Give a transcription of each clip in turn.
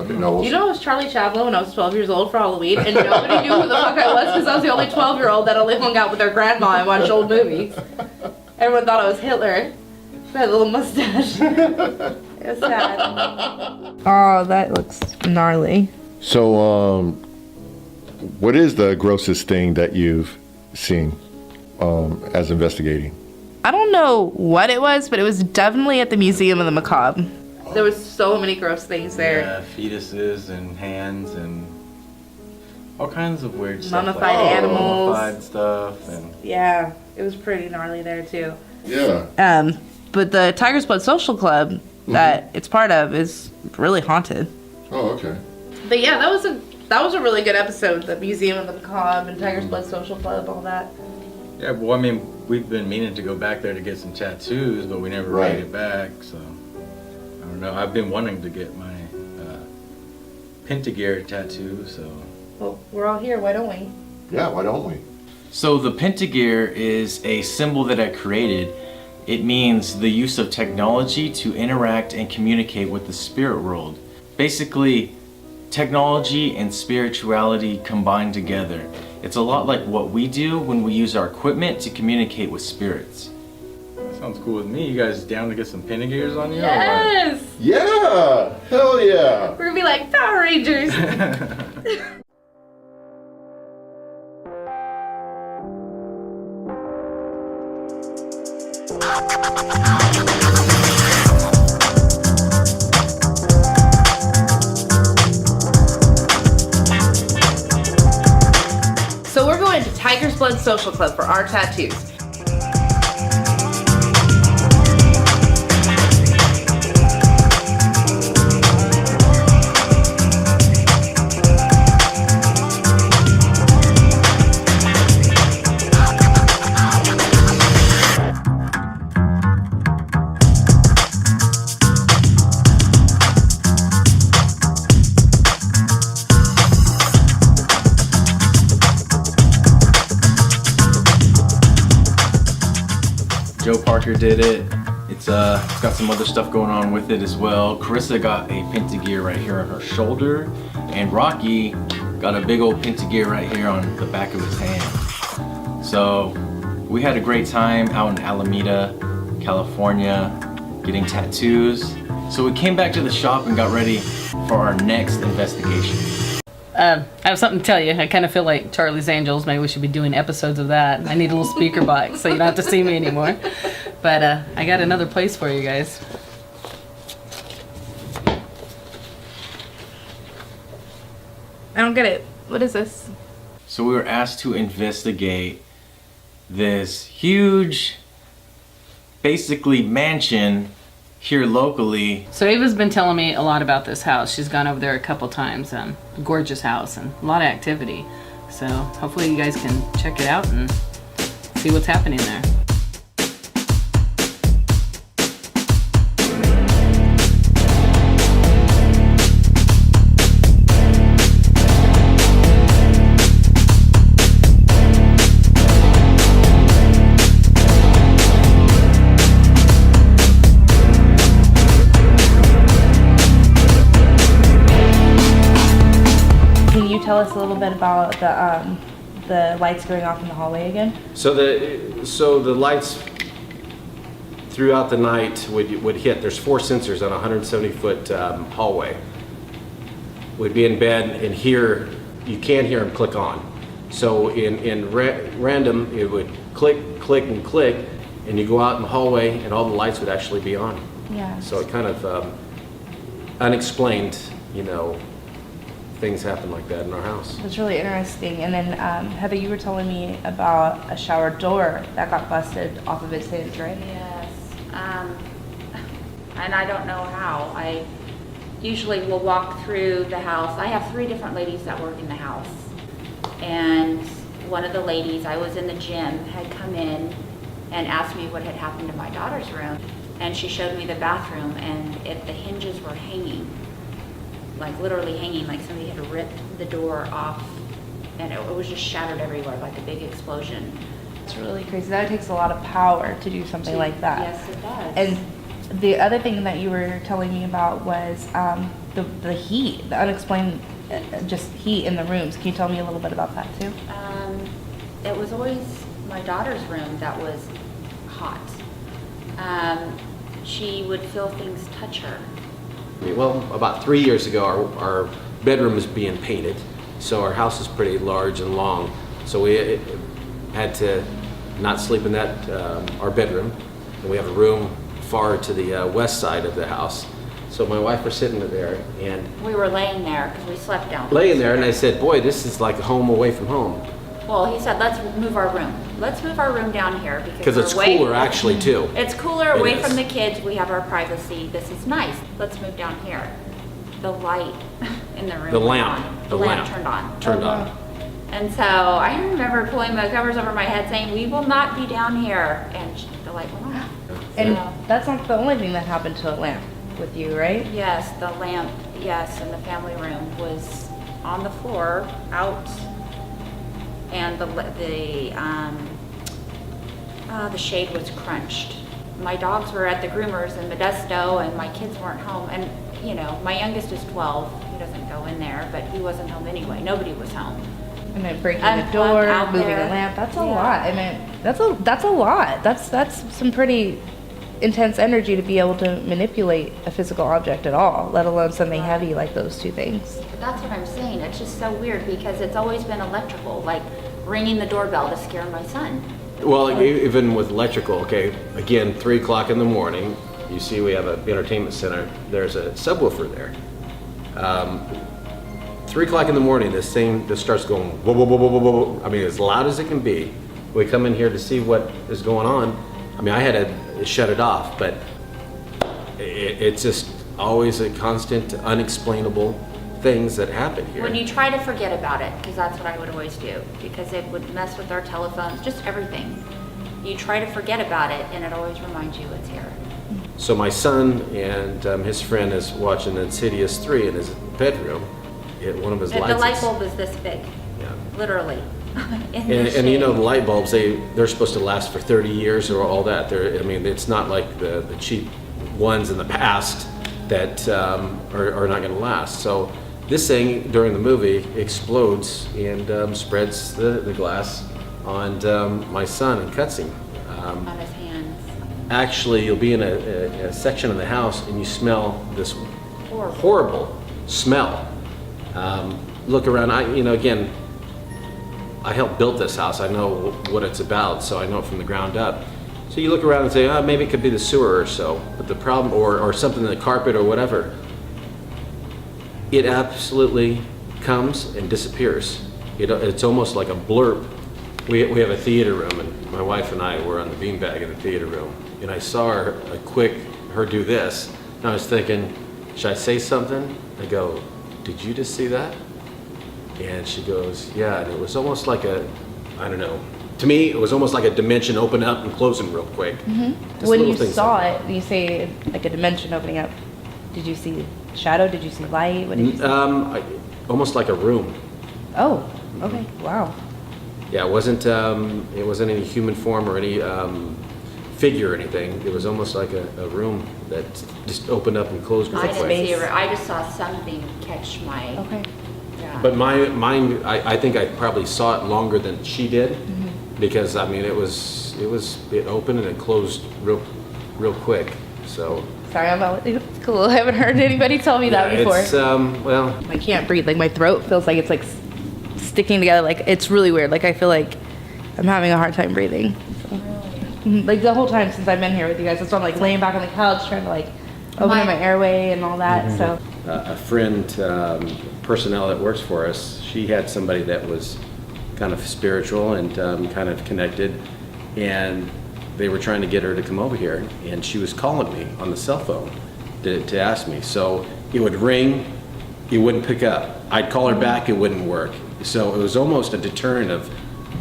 Okay, no. You know, I was Charlie Chaplin when I was 12 years old for Halloween, and nobody knew who the fuck I was because I was the only 12-year-old that only hung out with their grandma and watched old movies. Everyone thought I was Hitler. I had a little mustache. It was sad. Oh, that looks gnarly. So, what is the grossest thing that you've seen as investigating? I don't know what it was, but it was definitely at the Museum of the Macabre. There was so many gross things there. Yeah, fetuses and hands and all kinds of weird stuff. Mummified animals. Mummified stuff. And Yeah, it was pretty gnarly there too. Yeah. But the Tiger's Blood Social Club that it's part of is really haunted. Oh, okay. But yeah, that was a really good episode. The Museum of the Macabre and Tiger's Blood Social Club, all that. yeah, well, I mean, we've been meaning to go back there to get some tattoos, but we never Right. made it back, so I don't know. I've been wanting to get my Pentagear tattoo, so. Well, we're all here. Why don't we? Yeah, why don't we? So the Pentagear is a symbol that I created. It means the use of technology to interact and communicate with the spirit world. Basically, technology and spirituality combined together. It's a lot like what we do when we use our equipment to communicate with spirits. That sounds cool with me. You guys down to get some Pentagears on you? Yes! Yeah! Hell yeah! We're gonna be like Power Rangers. So we're going to Tiger's Blood Social Club for our tattoos. Joe Parker did it. It's got some other stuff going on with it as well. Carissa got a Pentagear right here on her shoulder, and Rocky got a big old Pentagear right here on the back of his hand. So we had a great time out in Alameda, California, getting tattoos. So we came back to the shop and got ready for our next investigation. I have something to tell you. I kind of feel like Charlie's Angels. Maybe we should be doing episodes of that. I need a little speaker box so you don't have to see me anymore. But I got another place for you guys. I don't get it. What is this? So we were asked to investigate this huge, basically mansion here locally. So Ava's been telling me a lot about this house. She's gone over there a couple times. Gorgeous house and a lot of activity. So hopefully you guys can check it out and see what's happening there. Tell us a little bit about the lights going off in the hallway again. So the lights throughout the night would hit. There's 4 sensors on a 170-foot hallway. We'd be in bed and hear, you can't hear them click on. So in random, it would click, click, and click, and you go out in the hallway and all the lights would actually be on. Yeah. So it kind of unexplained, things happen like that in our house. That's really interesting. And then Heather, you were telling me about a shower door that got busted off of its hinge, right? Yes, and I don't know how. I usually will walk through the house. I have 3 different ladies that work in the house. And one of the ladies, I was in the gym, had come in and asked me what had happened to my daughter's room. And she showed me the bathroom, and the hinges were hanging. Like literally hanging, like somebody had ripped the door off, and it was just shattered everywhere, like a big explosion. It's really crazy. That takes a lot of power to do something like that. Yes, it does. And The other thing that you were telling me about was the heat, the unexplained just heat in the rooms. Can you tell me a little bit about that too? It was always my daughter's room that was hot. She would feel things touch her. Well, about 3 years ago, our bedroom is being painted, so our house is pretty large and long. So we had to not sleep in that our bedroom, and we have a room far to the west side of the house. So my wife was sitting there, and We were laying there because we slept down. laying there, and I said, "Boy, this is like home away from home," Well, he said, let's move our room. Let's move our room down here because we're it's way- cooler actually too. It's cooler It away is. from the kids. We have our privacy. This is nice. Let's move down here. The light in the room. The went lamp, on. the lamp turned on. Turned on. And so I remember pulling the covers over my head saying, we will not be down here. And the light went on. And So, that's not the only thing that happened to a lamp with you, right? yes, the lamp, yes, in the family room was on the floor, out. And the shade was crunched. My dogs were at the groomers in Modesto and my kids weren't home. And, you know, my youngest is 12. He doesn't go in there, but he wasn't home anyway. Nobody was home. And then breaking And the door, out moving there. the lamp. That's a Yeah. lot. I mean, that's a lot. That's some pretty intense energy to be able to manipulate a physical object at all, let alone something heavy like those two things. But that's what I'm saying. It's just so weird because it's always been electrical, like ringing the doorbell to scare my son. Well, even with electrical, okay, again, 3 o'clock in the morning, you see we have an entertainment center, there's a subwoofer there. 3 o'clock in the morning, this thing just starts going whoa, whoa, whoa, whoa, whoa, whoa. I mean, as loud as it can be. We come in here to see what is going on. I mean, I had to shut it off, but it's just always a constant, unexplainable things that happen here. When you try to forget about it, because that's what I would always do, because it would mess with our telephones, just everything. You try to forget about it, and it always reminds you it's here. So my son and his friend is watching Insidious 3 in his bedroom. One of his lights. The light is- bulb is this big, Yeah. literally. in And, the and you know, shade. the light bulbs, they're supposed to last for 30 years or all that. I mean, it's not like the cheap ones in the past that are not going to last. So this thing during the movie explodes and spreads the glass on my son and cuts him. on his hands. Actually, you'll be in a section of the house and you smell this Horrible. horrible smell. Look around. Again, I helped build this house. I know what it's about, so I know it from the ground up. So you look around and say, maybe it could be the sewer or so. But the problem, or something in the carpet or whatever, it absolutely comes and disappears. It's almost like a blurb. We have a theater room, and my wife and I were on the beanbag in the theater room, and I saw her do this, and I was thinking, should I say something? I go, did you just see that? And she goes, yeah, and it was almost like I don't know. To me, it was almost like a dimension open up and closing real quick. Just When little you things saw like it, you say like a dimension opening up. Did you see shadow? Did you see light? What did you see? almost like a room. Oh, okay. Wow. Yeah, it wasn't any human form or any figure or anything. It was almost like a room that just opened up and closed real I didn't quick. see it. I just saw something catch my. Okay. Yeah. But mine, I think I probably saw it longer than she did, because I mean it opened and it closed real quick. So Sorry, I'm not. It's cool. I haven't heard anybody tell me that before. it's well, I can't breathe. Like my throat feels like it's like sticking together. Like it's really weird. Like I feel like I'm having a hard time breathing. So. Like the whole time since I've been here with you guys, that's why I'm like laying back on the couch trying to like open up my airway and all that. So a friend, personnel that works for us, she had somebody that was kind of spiritual and kind of connected, and they were trying to get her to come over here, and she was calling me on the cell phone to ask me. So it would ring, it wouldn't pick up. I'd call her back, it wouldn't work. So it was almost a deterrent of,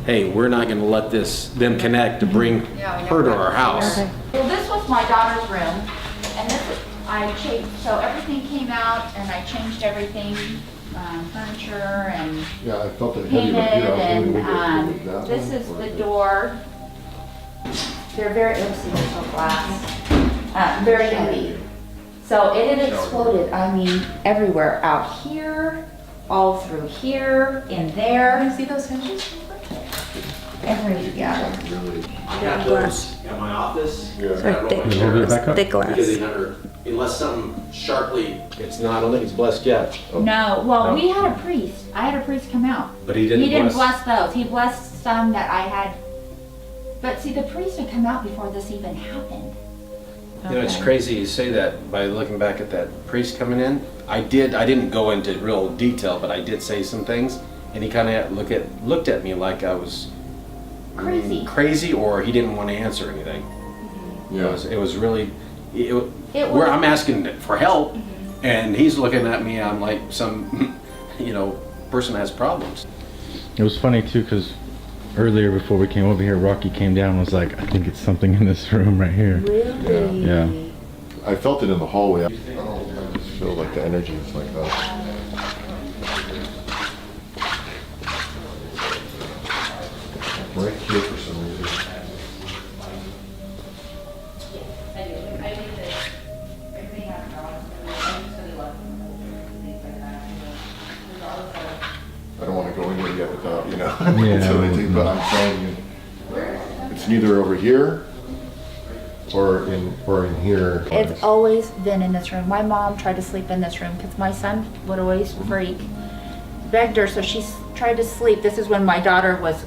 hey, we're not going to let them connect to bring her to our house. Okay. Well, this was my daughter's room, and I changed, so everything came out, and I changed everything, furniture and Yeah, I felt it painted, heavy and this is the door. They're very, let's see, there's no glass. very heavy. So it had exploded, I mean, everywhere, out here, all through here, in there, See those hinges? yeah. I got those at my office. Yeah. Thick glass. Because they never, unless something sharply, it's not, I don't think it's blessed yet. No, well, No. we had a priest. I had a priest come out. But he didn't bless those. He blessed some that I had. But see, the priest had come out before this even happened. You know, it's crazy you say that by looking back at that priest coming in. I didn't go into real detail, but I did say some things, and he kind of looked at me like I was crazy, or he didn't want to answer anything. Yeah. It was really, where I'm asking for help, and he's looking at me. I'm like some, person that has problems. It was funny too, because earlier before we came over here, Rocky came down and was like, I think it's something in this room right here. Really? Yeah. I felt it in the hallway. I just feel like the energy is like that. Right here for some reason. I don't want to go into it yet without, until I do, but I'm telling you, it's neither over here or in here. It's always been in this room. My mom tried to sleep in this room because my son would always freak. Begged her, so she tried to sleep. This is when my daughter was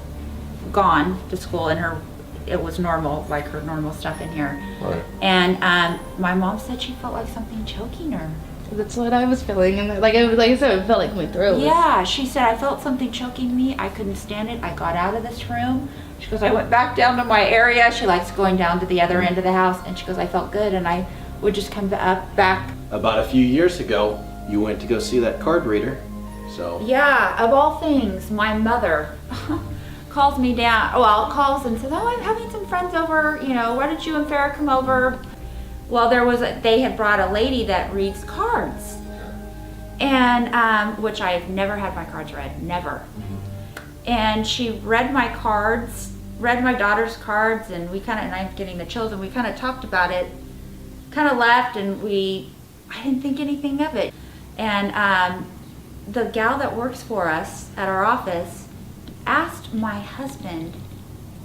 gone to school, and it was normal, like her normal stuff in here. Right. And my mom said she felt like something choking her. That's what I was feeling, and like I said, it felt like my throat. Yeah, she said, I felt something choking me. I couldn't stand it. I got out of this room. She goes, I went back down to my area. She likes going down to the other end of the house, and she goes, I felt good, and I would just come back. About a few years ago, you went to go see that card reader. So Yeah, of all things, my mother calls me down, calls and says, oh, I'm having some friends over, why don't you and Farrah come over? Well, they had brought a lady that reads cards, and which I've never had my cards read, never. And she read my cards, read my daughter's cards, and and I'm getting the chills, and we kind of talked about it, kind of left, and I didn't think anything of it. And the gal that works for us at our office asked my husband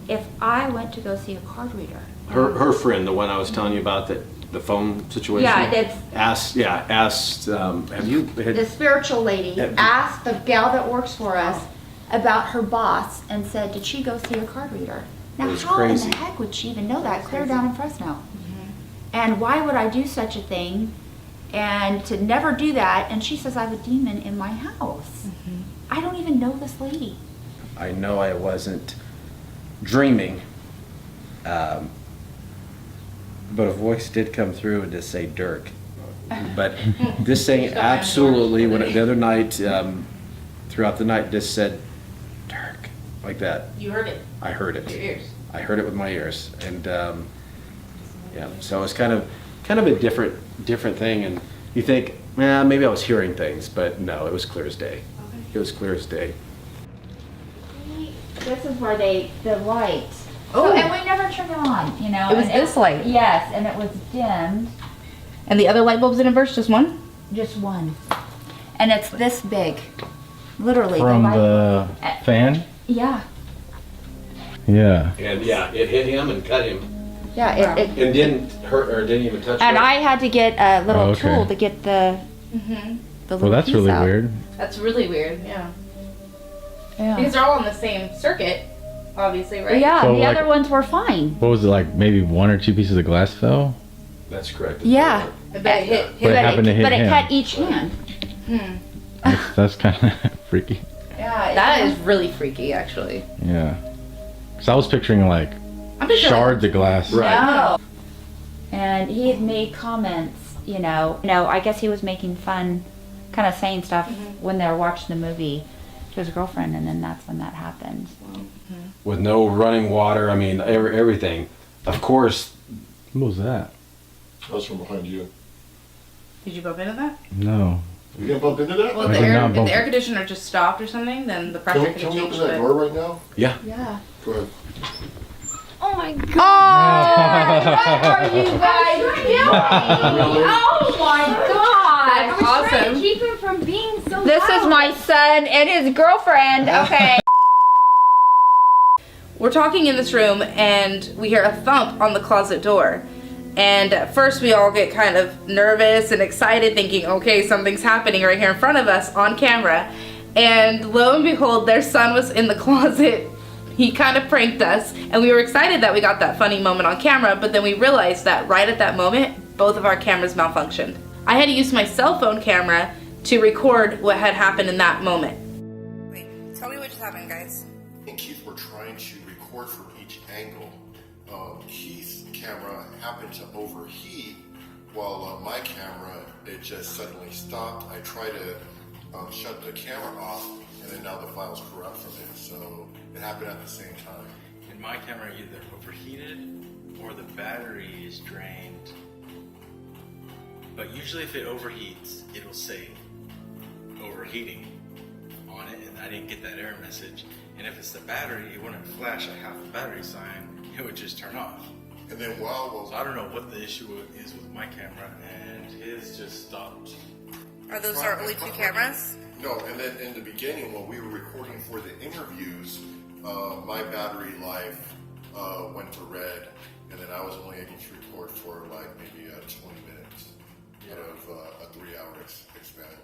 if I went to go see a card reader. her friend, the one I was telling you about, the phone situation. Yeah, it's asked. Have you? the spiritual lady asked the gal that works for us about her boss and said, did she go see a card reader? Now, It was how crazy. in the heck would she even know that? Clear down in Fresno. And why would I do such a thing? And to never do that. And she says, I have a demon in my house. I don't even know this lady. I know I wasn't dreaming, but a voice did come through and just say Dirk. But this thing absolutely, the other night, throughout the night, just said Dirk, like that. You heard it. I heard it. With your ears. I heard it with my ears, and so it's kind of a different thing. And you think, maybe I was hearing things, but no, it was clear as day. It was clear as day. This is where the light. Oh. So, and we never turned it on, It was and this light. Yes, and it was dimmed. And the other light bulbs didn't burst, just one? Just one. And it's this big. Literally. From light- the fan? Yeah. Yeah. And it hit him and cut him, Yeah, it and didn't hurt or didn't even touch and her. I had to get a little Oh, okay. tool to get the little Well, that's piece really out. weird. That's really weird, yeah. Yeah. Because they're all on the same circuit, obviously, right? Yeah, So, the like- other ones were fine. What was it, like maybe one or two pieces of glass fell? That's correct. Yeah. I bet it hit But it happened to hit but it him. cut each hand. That's kind of freaky. Yeah. That is really freaky, actually. Yeah. Because I was picturing like I'm just shards of glass. Right. No. And he had made comments, I guess he was making fun, kind of saying stuff when they were watching the movie to his girlfriend, and then that's when that happened. With no running water, I mean, everything. Of course, What was that? That was from behind you. Did you bump into that? No. You didn't bump into that? Well, I if did the, air, not if bump the air it. conditioner just stopped or something, then the pressure could Can have we open changed. that But door right now? yeah. Yeah. Go ahead. Oh Oh my god! What are you guys doing? Oh my god! That's awesome. Trying to keep him from being so This is my son and his girlfriend. Okay. We're talking in this room and we hear a thump on the closet door. And at first we all get kind of nervous and excited thinking, okay, something's happening right here in front of us on camera. And lo and behold, their son was in the closet. He kind of pranked us and we were excited that we got that funny moment on camera, but then we realized that right at that moment, both of our cameras malfunctioned. I had to use my cell phone camera to record what had happened in that moment. Wait, tell me what just happened, guys. And Keith were trying to record from each angle. Keith's camera happened to overheat while my camera, it just suddenly stopped. I tried to shut the camera off and then now the file's corrupt from it. So it happened at the same time. In my camera, either overheated or the battery is drained. But usually if it overheats, it'll say overheating on it, and I didn't get that error message. And if it's the battery, it wouldn't flash a half the battery sign, it would just turn off. And then So I don't know what the issue is with my camera, and his just stopped. Are those our only two cameras? No, and then in the beginning when we were recording for the interviews, my battery life went to red, and then I was only able to record for like maybe 20 minutes out of a 3-hour experiment.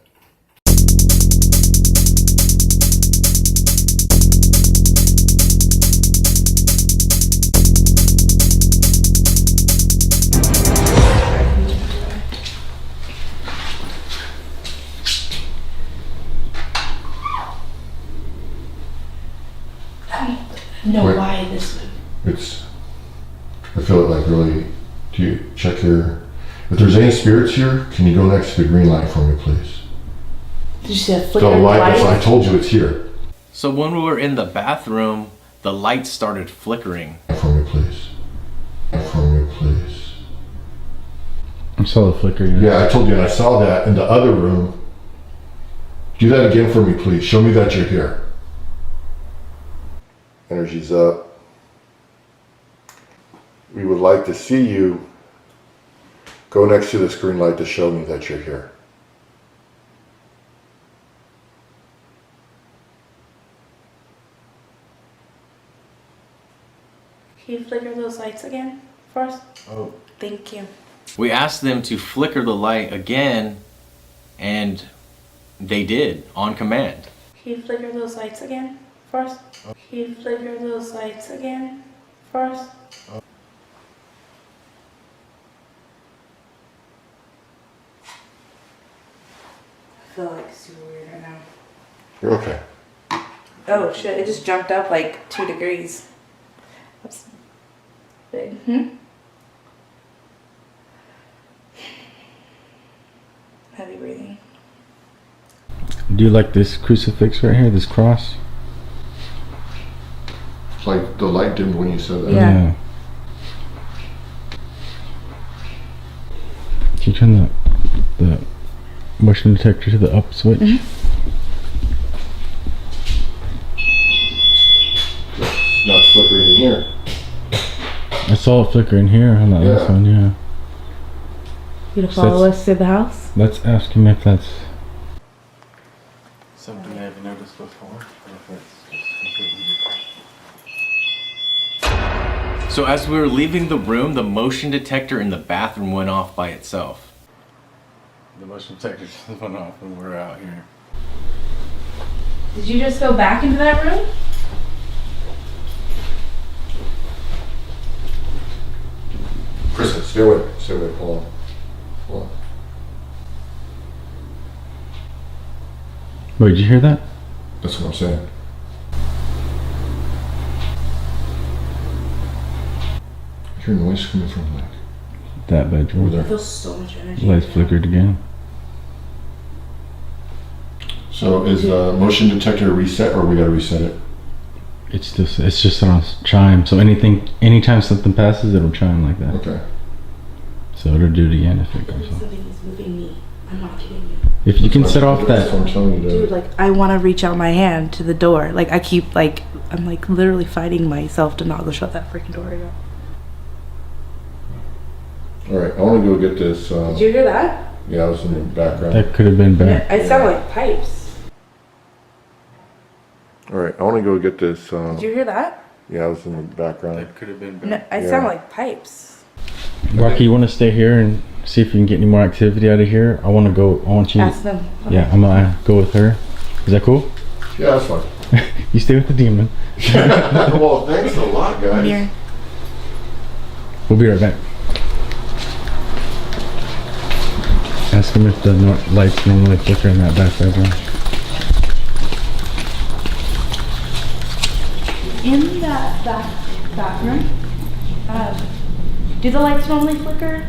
No, Wait. why this would. I feel it like really, do you check your, if there's any spirits here, can you go next to the green light for me, please? Did you see a The flickering light, light? I told you it's here. So when we were in the bathroom, the lights started flickering. For me, please. For me, please. I saw the flicker. Yeah, I told you, and I saw that in the other room. Do that again for me, please. Show me that you're here. Energy's up. We would like to see you go next to this green light to show me that you're here. Can you flicker those lights again for us? Oh. Thank you. We asked them to flicker the light again, and they did on command. Can you flicker those lights again for us? Can you flicker those lights again for us? I feel like super weird right now. You're okay. Oh shit, it just jumped up like 2 degrees. That's big. Heavy breathing. Do you like this crucifix right here, this cross? It's like the light dimmed when you said that. Yeah. Can you turn the motion detector to the up switch? Now it's flickering in here. I saw it flicker in here on that last Yeah. one, yeah. You to So follow that's- us to the house? Let's ask him if that's... Something I haven't noticed before. So as we were leaving the room, the motion detector in the bathroom went off by itself. The motion detector just went off when we were out here. Did you just go back into that room? Kristen, stay with me. Stay with me. Hold on. Hold on. Wait, did you hear that? That's what I'm saying. I hear noise coming from like That over bedroom. I there. feel so much energy. Lights flickered again. So is the motion detector reset or we gotta reset it? It's just on a chime. So anytime something passes, it'll chime like that. Okay. So it'll do it again if it goes off. Something is moving me. I'm not kidding you. If you can set off That's what I'm that, telling you to do. Dude, like, I want to reach out my hand to the door. Like, I keep, like, I'm, like, literally fighting myself to not go shut that freaking door again. All right, I want to go get this. Did you hear that? Yeah, I was in the background. that could have been better. It sounded like pipes. All right, I want to go get this. Did you hear that? Yeah, I was in the background. That could have been No, better. it sounded like pipes. Rocky, you want to stay here and see if you can get any more activity out of here? I want to go. I want you. Ask them. Yeah, I'm gonna go with her. Is that cool? Yeah, that's fine. You stay with the demon. Well, thanks a lot, guys. Here. We'll be right back. Ask him if the lights normally flicker in that back bedroom. In that bathroom, do the lights normally flicker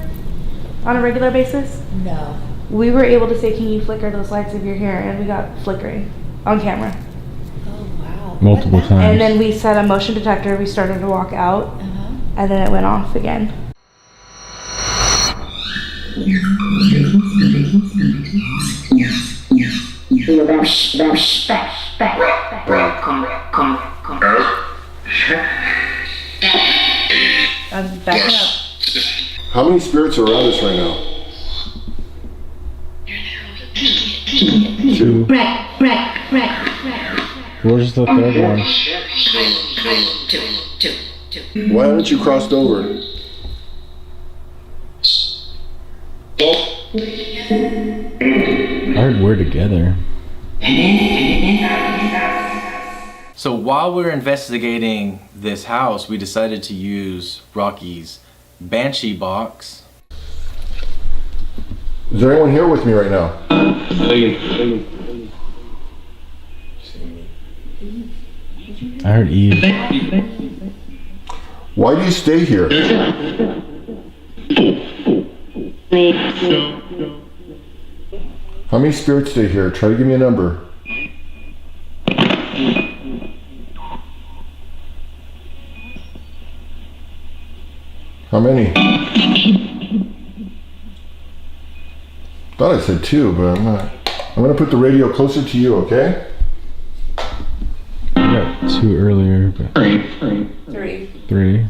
on a regular basis? No. We were able to say, can you flicker those lights if you're here? And we got flickering on camera. Oh, wow. Multiple times. And then we set a motion detector. We started to walk out, and then it went off again. I'm backing up. How many spirits are around us right now? 2. Where's the third one? Why haven't you crossed over? I heard we're together. So while we were investigating this house, we decided to use Rocky's Banshee box. Is there anyone here with me right now? I heard Eve. Why do you stay here? How many spirits stay here? Try to give me a number. How many? Thought I said 2, but I'm not. I'm gonna put the radio closer to you, okay? I got 2 earlier, but 3. 3.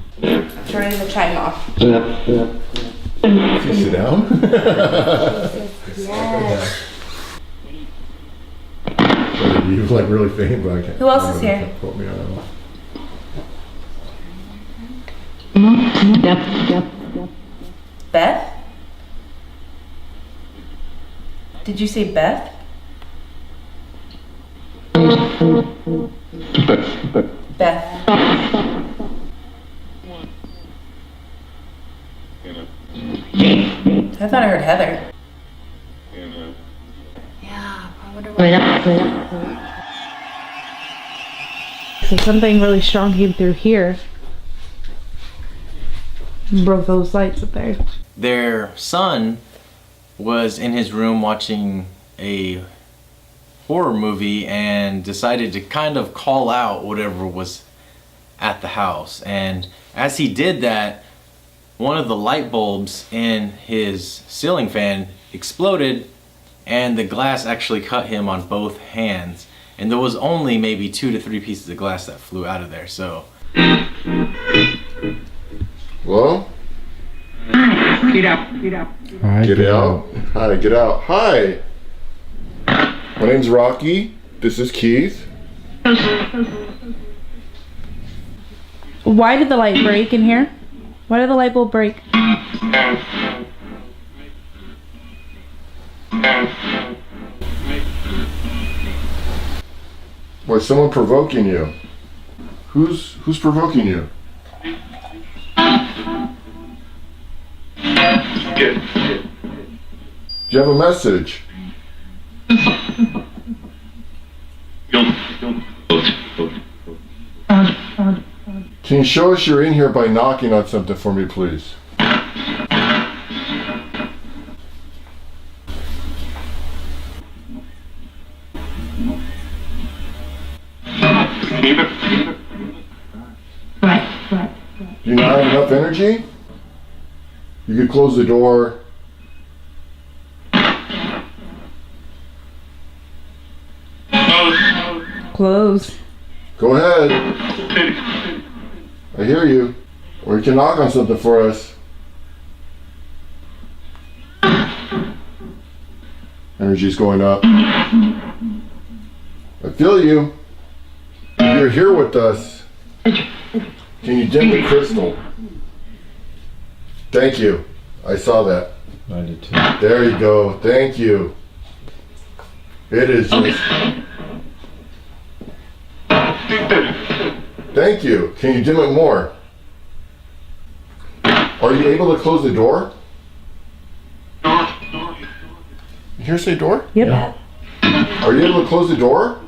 Turning the chime off. Can you sit down? Yes. He was like really faint, but I can't. Who else is here? Put me on. Beth? Did you say Beth? Beth. I thought I heard Heather. So something really strong came through here. And broke those lights up there. Their son was in his room watching a horror movie and decided to kind of call out whatever was at the house. And as he did that, one of the light bulbs in his ceiling fan exploded, and the glass actually cut him on both hands. And there was only maybe 2 to 3 pieces of glass that flew out of there. So Hello? Hi, Get out. Hi, get out. Hi. My name's Rocky. This is Keith. Why did the light break in here? Why did the light bulb break? Was someone provoking you? Who's provoking you? Do you have a message? Can you show us you're in here by knocking on something for me, please? Do you not have enough energy? You could close the door. Close. Go ahead. I hear you. Or you can knock on something for us. Energy's going up. I feel you. You're here with us. Can you dim the crystal? Thank you. I saw that. I did too. There you go. Thank you. It is just... Thank you. Can you dim it more? Are you able to close the door? You hear say door? Yep. Yeah. Are you able to close the door?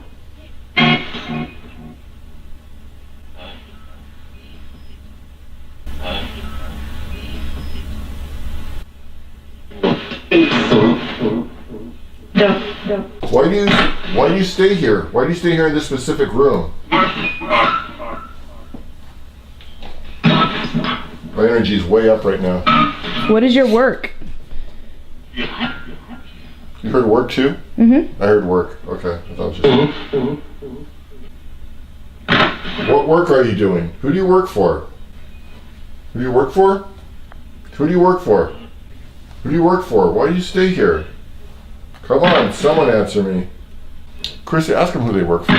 Why do you stay here? Why do you stay here in this specific room? My energy is way up right now. What is your work? You heard work too? Mm-hmm. I heard work. Okay. I thought just... What work are you doing? Who do you work for? Who do you work for? Who do you work for? Who do you work for? Why do you stay here? Come on, someone answer me. Chrissy, ask them who they work for.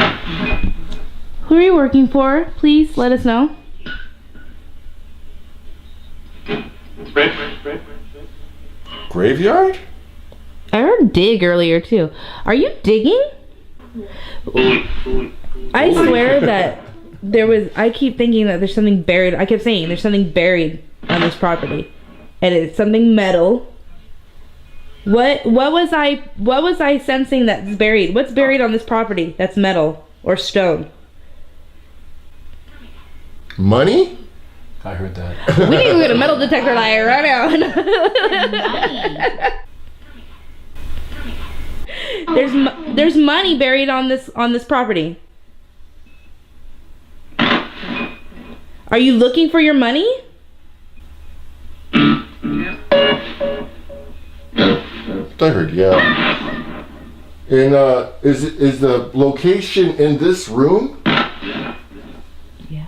Who are you working for? Please let us know. Graveyard? I heard dig earlier too. Are you digging? I swear that I keep thinking that there's something buried. I kept saying there's something buried on this property. And it's something metal. What was I sensing that's buried? What's buried on this property that's metal or stone? Money? I heard that. We need to get a metal detector liar right now. There's money buried on this property. Are you looking for your money? I heard, yeah. And is the location in this room? Yeah.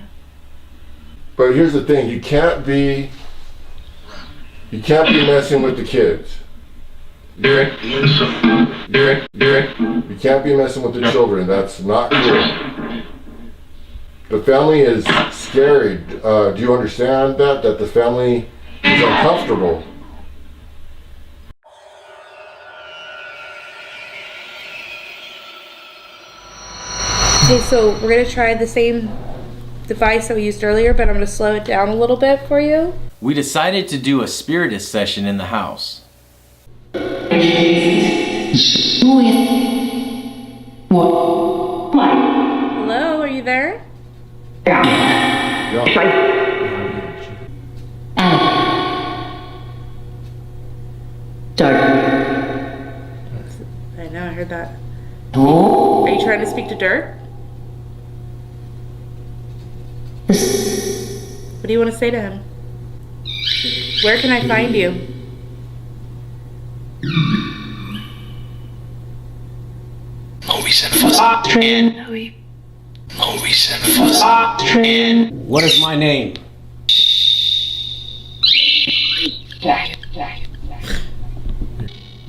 But here's the thing: you can't be messing with the kids. You can't be messing with the children. That's not cool. The family is scared. Do you understand that? That the family is uncomfortable. Okay, so we're gonna try the same device that we used earlier, but I'm gonna slow it down a little bit for you. We decided to do a spiritist session in the house. Hello, are you there? I know, I heard that. Are you trying to speak to Dirk? What do you want to say to him? Where can I find you? What is my name?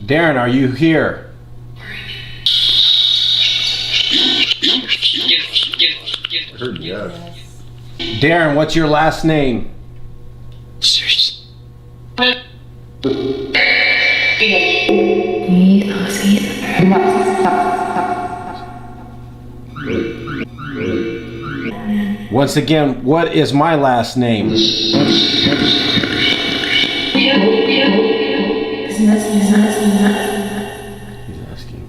Darren, are you here? I heard yes. Darren, what's your last name? Once again, what is my last name? He's asking.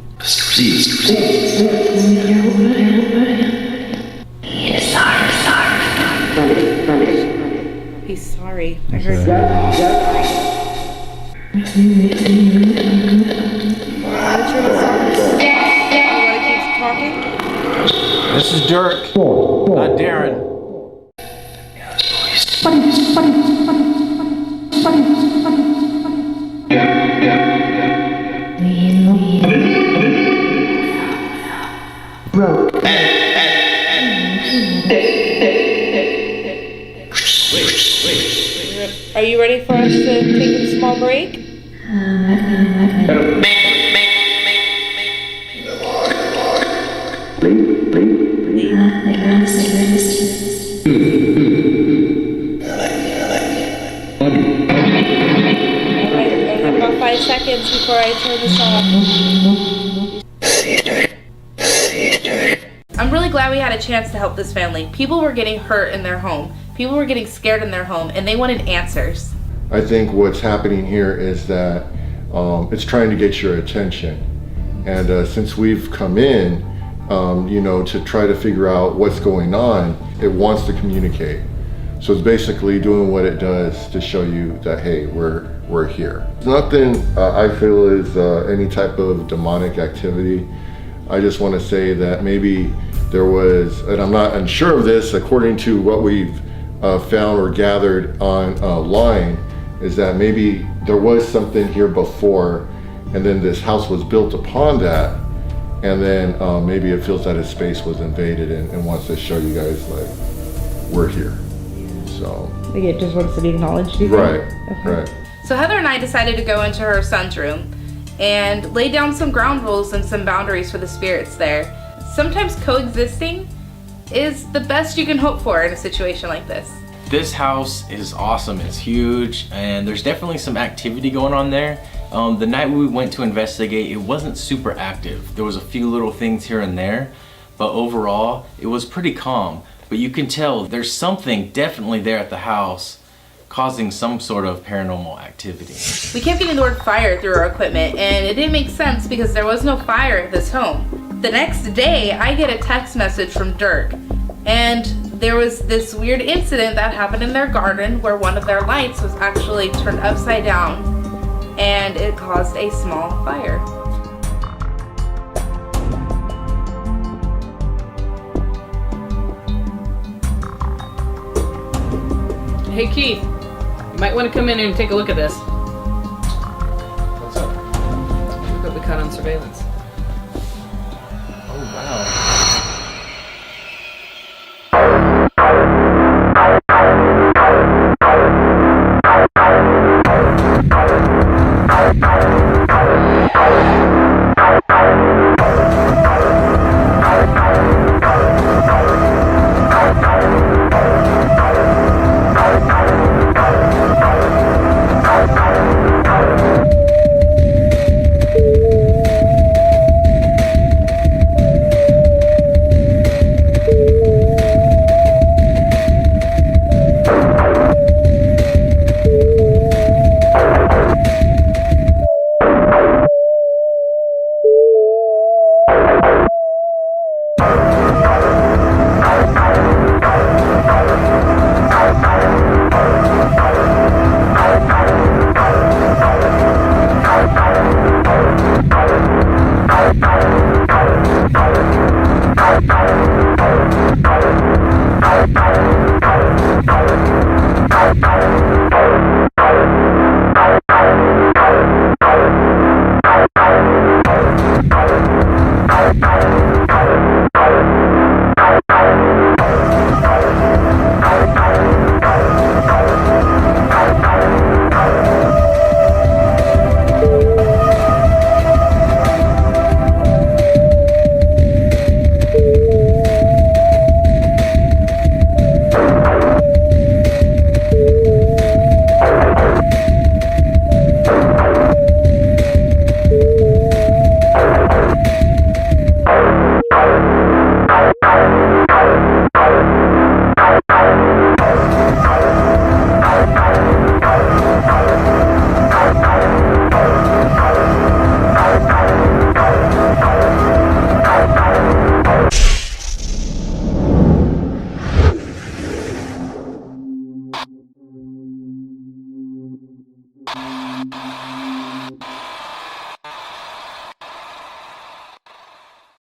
He's sorry. I heard This is Dirk, not Darren. Are you ready for us to take a small break? Alright, I have about 5 seconds before I turn this off. I'm really glad we had a chance to help this family. People were getting hurt in their home. People were getting scared in their home, and they wanted answers. I think what's happening here is that it's trying to get your attention. And since we've come in, to try to figure out what's going on, it wants to communicate. So it's basically doing what it does to show you that, hey, we're here. Nothing I feel is any type of demonic activity. I just want to say that maybe there was, and I'm not unsure of this, according to what we've found or gathered online, is that maybe there was something here before, and then this house was built upon that, and then maybe it feels that its space was invaded and wants to show you guys, like, we're here. So. Like it just wants to be acknowledged, you think? Right, Okay. right. So Heather and I decided to go into her son's room and lay down some ground rules and some boundaries for the spirits there. Sometimes coexisting is the best you can hope for in a situation like this. This house is awesome. It's huge, and there's definitely some activity going on there. The night we went to investigate, it wasn't super active. There was a few little things here and there, but overall, it was pretty calm. But you can tell there's something definitely there at the house causing some sort of paranormal activity. We kept getting the word fire through our equipment, and it didn't make sense because there was no fire at this home. The next day, I get a text message from Dirk, and there was this weird incident that happened in their garden where one of their lights was actually turned upside down, and it caused a small fire. Hey Keith, you might want to come in and take a look at this. What's up? Look what we caught on surveillance. Oh wow.